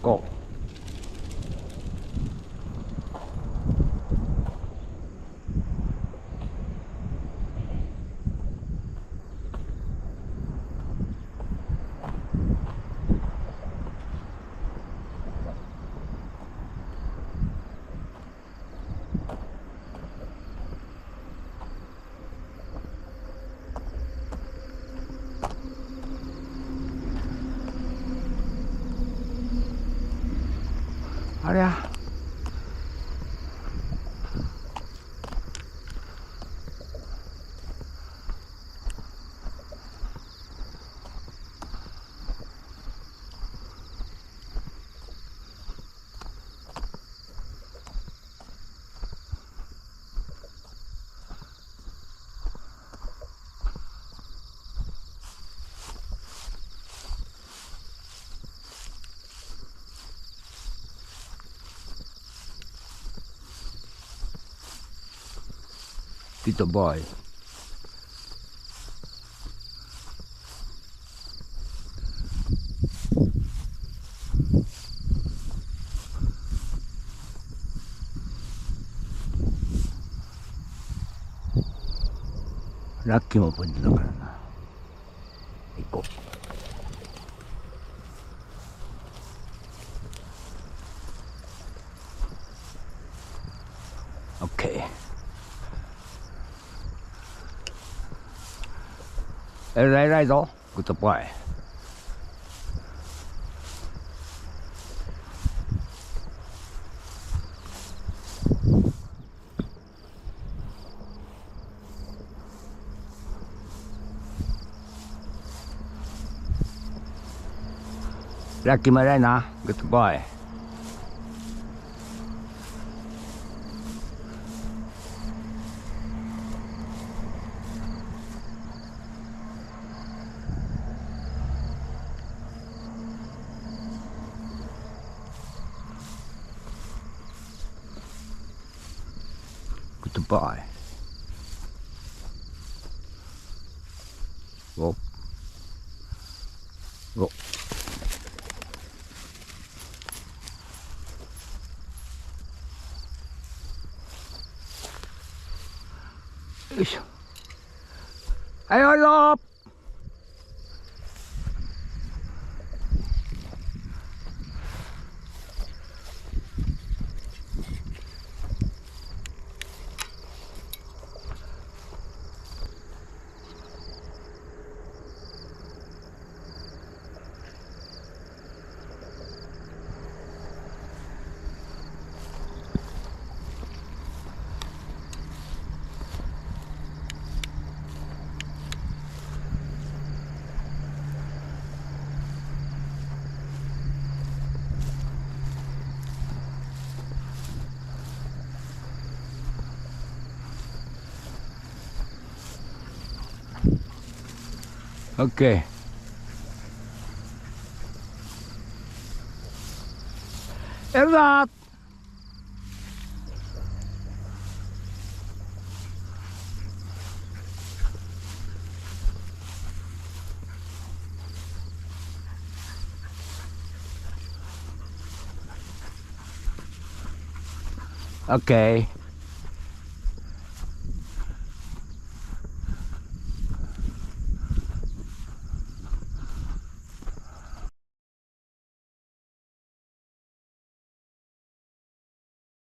Go. AりゃGood boy.ラッキーもポイントだからな。行こう。OK。偉いぞ。グッドボーイ。ラッキーも偉いな。グッドボーイ。Goodbye. Go. Go. よいしょ。はい、終わりぞ。OK。やるぞー。OK。